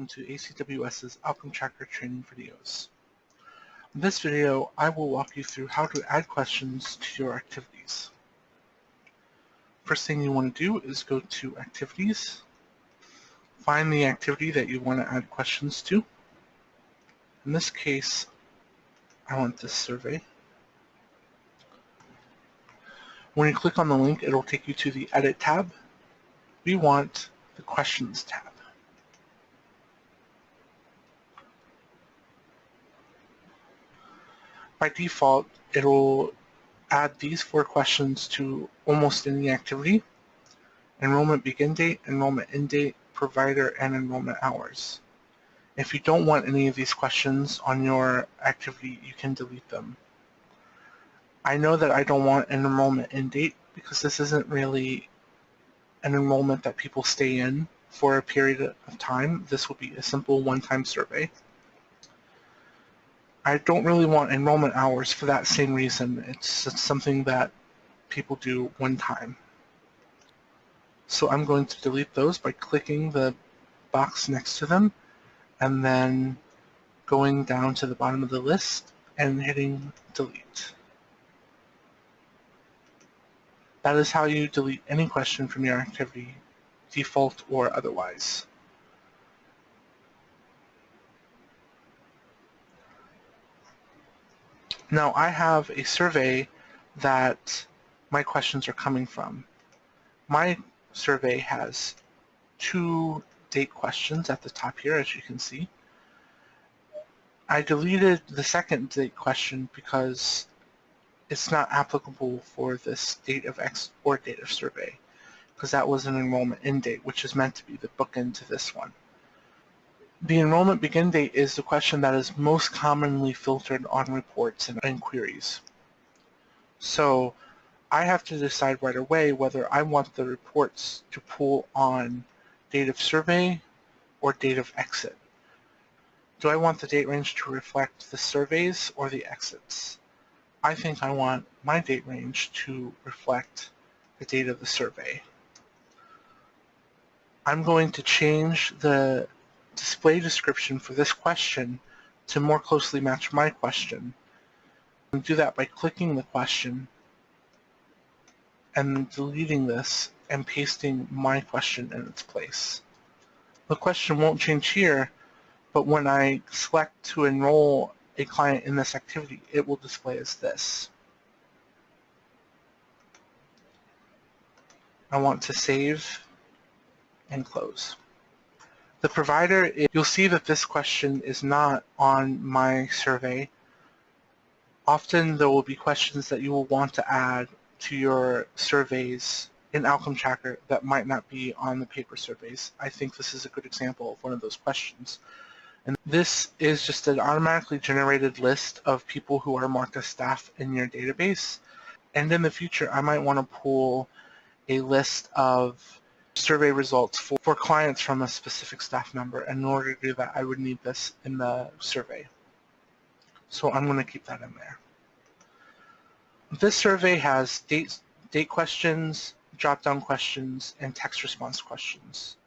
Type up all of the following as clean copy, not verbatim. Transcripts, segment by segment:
welcome to ACWS's Outcome Tracker training videos. In this video, I will walk you through how to add questions to your activities. First thing you want to do is go to Activities, find the activity that you want to add questions to. In this case, I want this survey. When you click on the link, it will take you to the Edit tab. We want the Questions tab. By default, it'll add these 4 questions to almost any activity: enrollment begin date, enrollment end date, provider, and enrollment hours. If you don't want any of these questions on your activity, you can delete them. I know that I don't want an enrollment end date because this isn't really an enrollment that people stay in for a period of time. This will be a simple one-time survey. I don't really want enrollment hours for that same reason. It's something that people do one time. So I'm going to delete those by clicking the box next to them and then going down to the bottom of the list and hitting delete. That is how you delete any question from your activity, default or otherwise. Now I have a survey that my questions are coming from. My survey has 2 date questions at the top here, as you can see. I deleted the second date question because it's not applicable for this date of X or date of survey, because that was an enrollment end date, which is meant to be the bookend to this one. The enrollment begin date is the question that is most commonly filtered on reports and inquiries. So I have to decide right away whether I want the reports to pull on date of survey or date of exit. Do I want the date range to reflect the surveys or the exits? I think I want my date range to reflect the date of the survey. I'm going to change the display description for this question to more closely match my question. And do that by clicking the question and deleting this and pasting my question in its place. The question won't change here, but when I select to enroll a client in this activity, it will display as this. I want to save and close. The provider, you'll see that this question is not on my survey. Often there will be questions that you will want to add to your surveys in Outcome Tracker that might not be on the paper surveys. I think this is a good example of one of those questions. And this is just an automatically generated list of people who are marked as staff in your database. And in the future, I might want to pull a list of survey results for clients from a specific staff member. And in order to do that, I would need this in the survey. So I'm going to keep that in there. This survey has date questions, drop-down questions, and text response questions,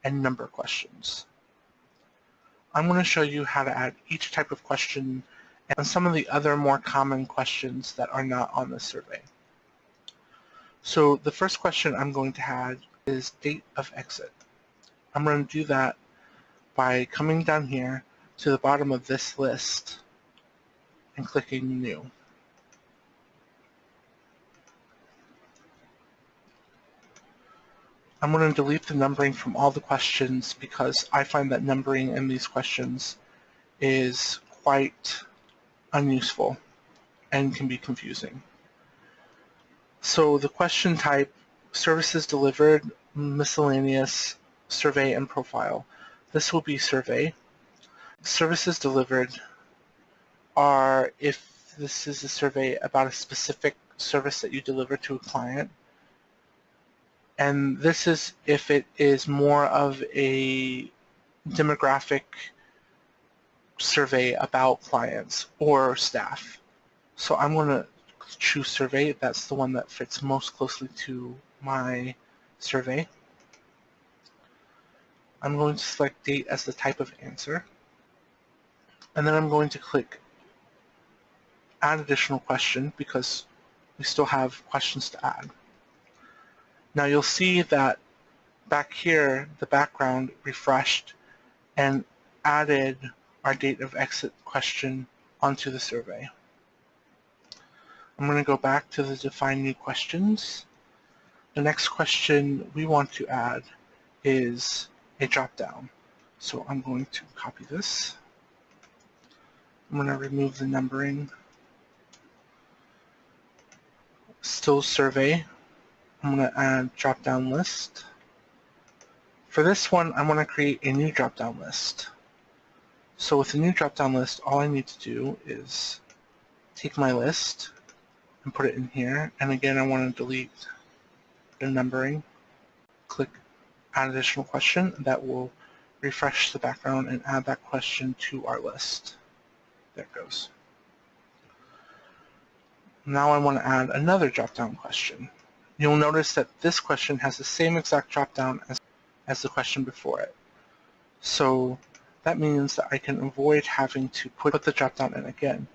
and number questions. I'm going to show you how to add each type of question and some of the other more common questions that are not on the survey. So the first question I'm going to add is date of exit. I'm going to do that by coming down here to the bottom of this list and clicking New. I'm going to delete the numbering from all the questions because I find that numbering in these questions is quite unuseful and can be confusing. So the question type: services delivered, miscellaneous, survey, and profile. This will be survey. Services delivered are if this is a survey about a specific service that you deliver to a client. And this is if it is more of a demographic survey about clients or staff. So I'm going to choose survey. That's the one that fits most closely to my survey. I'm going to select date as the type of answer, and then I'm going to click add additional question because we still have questions to add. Now you'll see that back here the background refreshed and added our date of exit question onto the survey. I'm going to go back to the define new questions. The next question we want to add is a drop-down. So I'm going to copy this. I'm going to remove the numbering. Still survey. I'm going to add drop-down list. For this one, I'm going to create a new drop-down list. So with the new drop-down list, all I need to do is take my list and put it in here. And again, I want to delete the numbering. Click add additional question. That will refresh the background and add that question to our list. There it goes. Now I want to add another drop-down question. You'll notice that this question has the same exact drop-down as the question before it. So that means that I can avoid having to put the drop-down in again.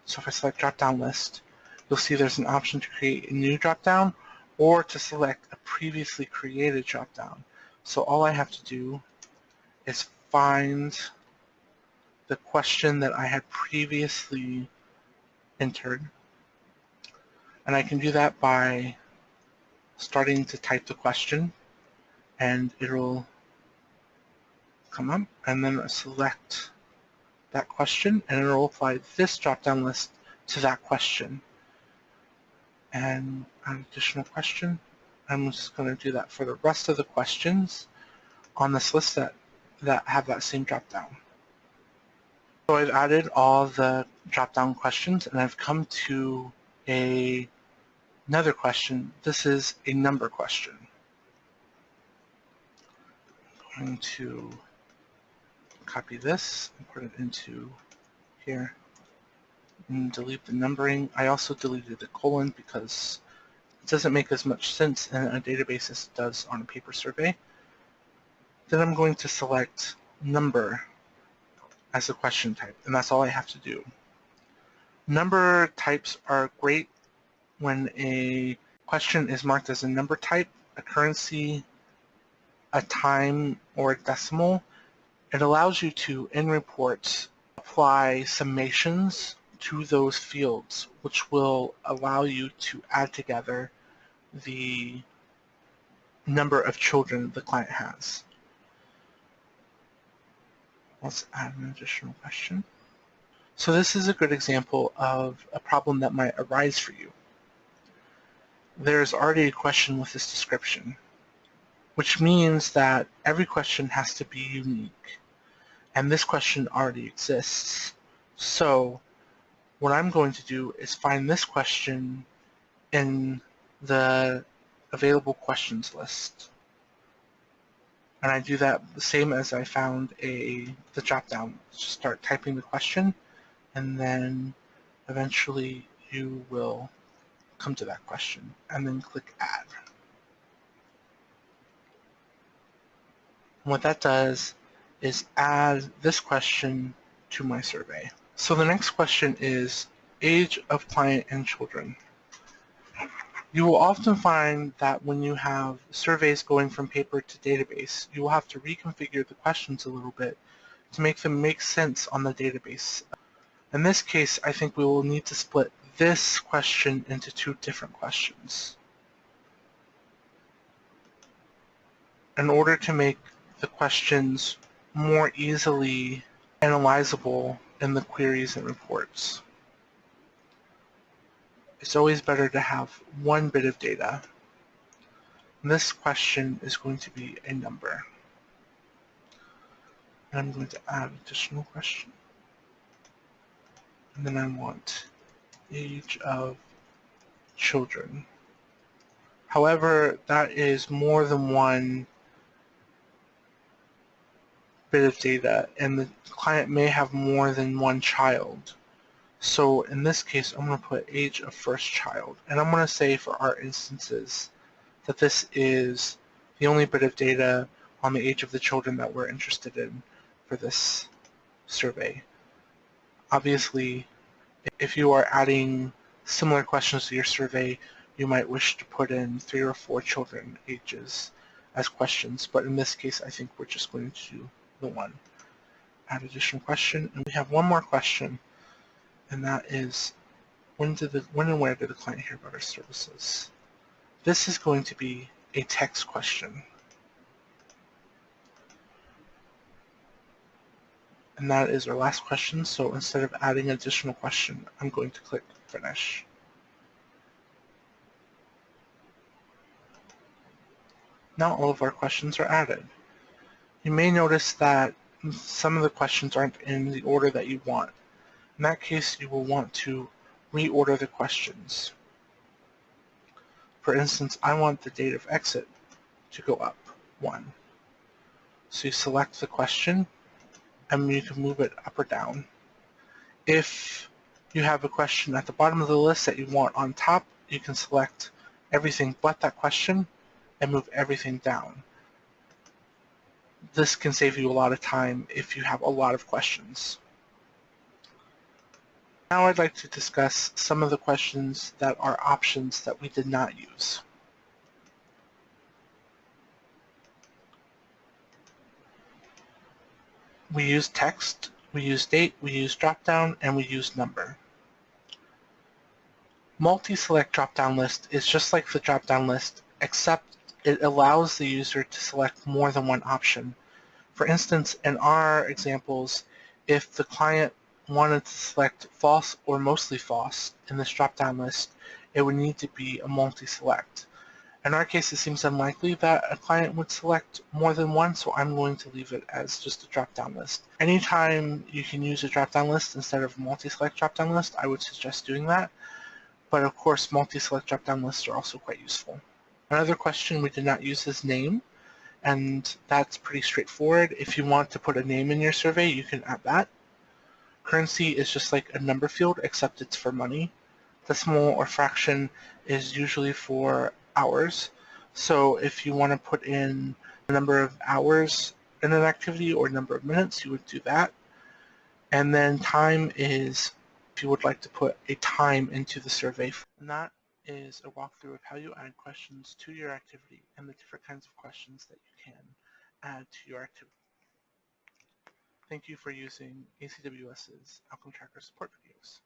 So if I select drop-down list, you'll see there's an option to create a new drop-down or to select a previously created drop-down. So all I have to do is find the question that I had previously entered. And I can do that by starting to type the question, and it'll come up, and then select that question, and it'll apply this drop-down list to that question. And an additional question. I'm just going to do that for the rest of the questions on this list that have that same drop-down. So I've added all the drop-down questions, and I've come to another question. This is a number question. I'm going to copy this and put it into here and delete the numbering. I also deleted the colon because it doesn't make as much sense in a database as it does on a paper survey. Then I'm going to select number as a question type, and that's all I have to do. Number types are great when a question is marked as a number type, a currency, a time, or a decimal. It allows you to, in reports, apply summations to those fields, which will allow you to add together the number of children the client has. Let's add an additional question. So this is a good example of a problem that might arise for you. There's already a question with this description, which means that every question has to be unique. And this question already exists. So what I'm going to do is find this question in the available questions list. And I do that the same as I found the drop-down. Just start typing the question, and then eventually you will come to that question, and then click Add. And what that does is add this question to my survey. So the next question is age of client and children. You will often find that when you have surveys going from paper to database, you will have to reconfigure the questions a little bit to make them make sense on the database. In this case, I think we will need to split this question into two different questions in order to make the questions more easily analyzable in the queries and reports. It's always better to have one bit of data. This question is going to be a number. And I'm going to add additional question. And then I want age of children. However, that is more than one bit of data, and the client may have more than one child. So in this case, I'm going to put age of first child, and I'm going to say for our instances that this is the only bit of data on the age of the children that we're interested in for this survey. Obviously, if you are adding similar questions to your survey, you might wish to put in 3 or 4 children ages as questions, but in this case I think we're just going to do the one. Add additional question, and we have one more question, and that is when and where did the client hear about our services? This is going to be a text question. And that is our last question, so instead of adding an additional question, I'm going to click Finish. Now all of our questions are added. You may notice that some of the questions aren't in the order that you want. In that case, you will want to reorder the questions. For instance, I want the date of exit to go up 1. So you select the question, and you can move it up or down. If you have a question at the bottom of the list that you want on top, you can select everything but that question and move everything down. This can save you a lot of time if you have a lot of questions. Now I'd like to discuss some of the questions that are options that we did not use. We use text, we use date, we use dropdown, and we use number. Multi-select dropdown list is just like the dropdown list, except it allows the user to select more than one option. For instance, in our examples, if the client wanted to select false or mostly false in this drop-down list, it would need to be a multi-select. In our case, it seems unlikely that a client would select more than one, so I'm going to leave it as just a drop-down list. Anytime you can use a drop-down list instead of a multi-select drop-down list, I would suggest doing that. But of course, multi-select drop-down lists are also quite useful. Another question we did not use is name, and that's pretty straightforward. If you want to put a name in your survey, you can add that. Currency is just like a number field, except it's for money. Decimal or fraction is usually for hours. So if you want to put in the number of hours in an activity or number of minutes, you would do that. And then time is if you would like to put a time into the survey. And that is a walkthrough of how you add questions to your activity and the different kinds of questions that you can add to your activity. Thank you for using ACWS's Outcome Tracker support videos.